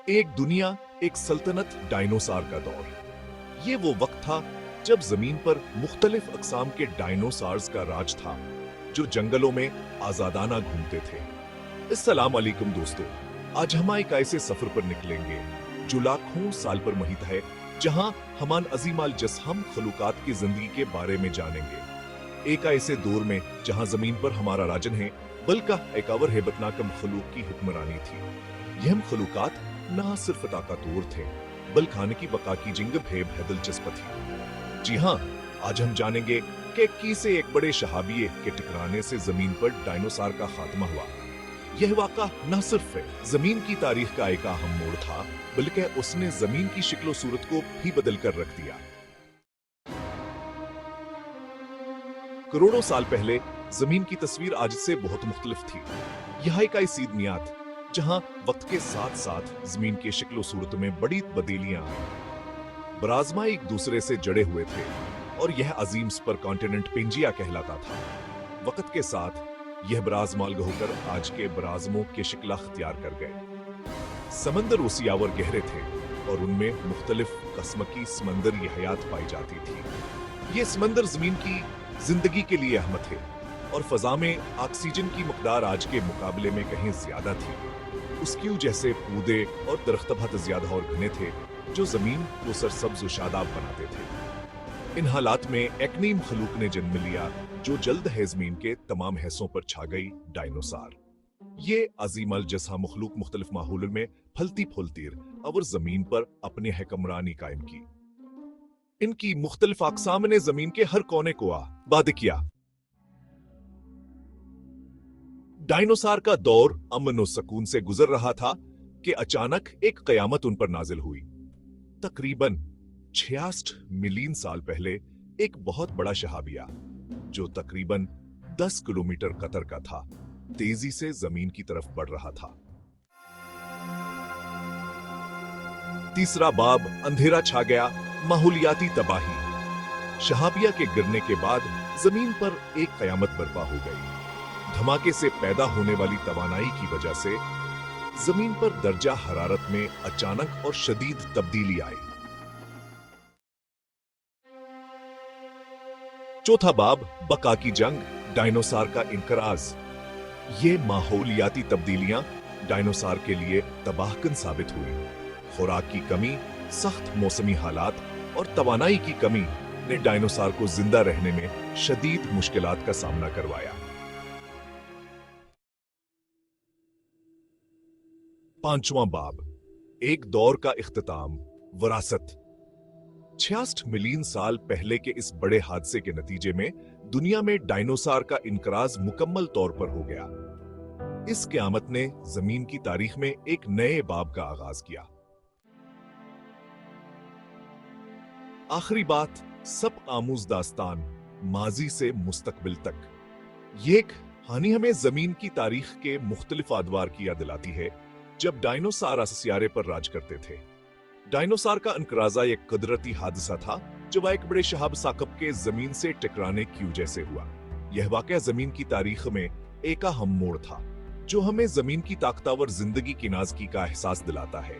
एक दुनिया, एक सल्तनत, डायनोसार का दौर। ये वो वक्त था जब जमीन पर मुख्तलिफ अक़साम के डायनोसार्स का राज था, जो जंगलों में आजादाना घूमते थे। अस्सलाम वालेकुम दोस्तों, आज हम एक ऐसे सफर पर निकलेंगे जो लाखों साल पर महित है, जहां हमान अजीमाल जसहम खलूकात की जिंदगी के बारे में जानेंगे। एक ऐसे दौर में जहां जमीन पर हमारा राजन है, बल्कि एक और हेबतनाक मखलूक की हुक्मरानी थी। यह खलूकात ना सिर्फ ताकतवर थे, बल्कि खाने की बका की जिंग भेब है दिलचस्प थी। जी हाँ, आज हम जानेंगे कि कैसे एक बड़े शहाबिये के टकराने से जमीन पर डायनोसार का खात्मा हुआ। यह वाक़ा न सिर्फ जमीन की तारीख का एक अहम मोड़ था, बल्कि उसने जमीन की शक्ल सूरत को भी बदल कर रख दिया। करोड़ों साल पहले जमीन की तस्वीर आज से बहुत मुख्तलिफ थी। यह एक ऐसी दुनिया जहां वक्त के साथ साथ जमीन की शक्ल सूरत में बड़ी तब्दीलियां आई। बराज़मा एक दूसरे से जड़े हुए थे और यह अजीम सुपर कॉन्टिनेंट पेंजिया कहलाता था। वक्त के साथ यह बराज़माल होकर आज के बराज़मों की शक्ल अख्तियार कर गए। समंदर उसियावर गहरे थे और उनमें मुख्तलिफ किस्म की समंदरी हयात पाई जाती थी। ये समंदर जमीन की जिंदगी के लिए अहम थे और फजा में ऑक्सीजन की मकदार आज के मुकाबले में कहीं ज्यादा थी। उसकी वजह से पौधे और दरख्त बहुत ज्यादा और घने थे, जो जमीन को सरसब्ज और शादाब बनाते थे। इन हालात में एक नई मखलूक ने जन्म लिया, जो जल्द है जमीन के तमाम हिस्सों पर छा गई, डायनोसार। ये अजीम अल जसा मखलूक मुख्तलिफ माहौल में फलती फूलती और जमीन पर अपनी हुक्मरानी कायम की। इनकी मुख्तलिफ अक़साम ने जमीन के हर कोने को आबाद किया। डायनोसार का दौर अमन और सुकून से गुजर रहा था कि अचानक एक कयामत उन पर नाजिल हुई। तकरीबन 66 मिलियन साल पहले एक बहुत बड़ा शहाबिया, जो तकरीबन 10 किलोमीटर कतर का था, तेजी से जमीन की तरफ बढ़ रहा था। तीसरा बाब, अंधेरा छा गया, माहौलियाती तबाही। शहाबिया के गिरने के बाद जमीन पर एक कयामत बर्पा हो गई। धमाके से पैदा होने वाली तवानाई की वजह से जमीन पर दर्जा हरारत में अचानक और शदीद तब्दीली आई। चौथा बाब, बका की जंग, डायनोसार का इनकराज। ये माहौलियाती तब्दीलियां डायनोसार के लिए तबाहकुन साबित हुई। खुराक की कमी, सख्त मौसमी हालात और तवानाई की कमी ने डायनोसार को जिंदा रहने में शदीद मुश्किलात का सामना करवाया। पांचवां बाब, एक दौर का इख्तिताम, विरासत। 66 मिलियन साल पहले के इस बड़े हादसे के नतीजे में दुनिया में डायनोसार का इनकराज मुकम्मल तौर पर हो गया। इस क़यामत ने जमीन की तारीख में एक नए बाब का आगाज किया। आखिरी बात, सब आमूज दास्तान, माजी से मुस्तकबिल तक। ये कहानी हमें जमीन की तारीख के मुख्तलिफ अदवार की याद दिलाती है, जब डायनोसार सियारे पर राज करते थे। डायनोसार का इनकराजा एक कुदरती हादसा था, जो एक बड़े शहाब साकब के जमीन से टकराने की वजह से हुआ। यह वाकया जमीन की तारीख में एक अहम मोड़ था, जो हमें जमीन की ताकतवर जिंदगी की नाज़गी का एहसास दिलाता है।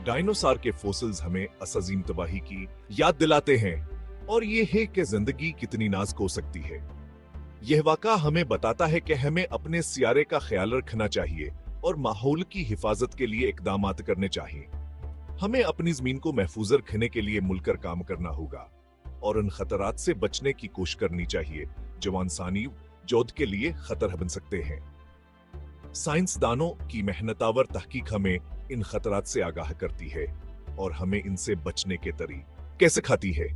डायनोसार के फोसिल्स हमें असजीम तबाही की याद दिलाते हैं और ये है कि जिंदगी कितनी नाजुक हो सकती है। यह वाकया हमें बताता है कि हमें अपने सियारे का ख्याल रखना चाहिए और माहौल की हिफाजत के लिए इकदाम करने चाहिए। हमें अपनी जमीन को महफूज रखने के लिए मिलकर काम करना होगा और उन खतरात से बचने की कोशिश करनी चाहिए, जो इंसानी जौद के लिए खतरा बन सकते हैं। साइंसदानों की मेहनतावर तहकीक हमें इन खतरात से आगाह करती है और हमें इनसे बचने के तरीके सिखाती है।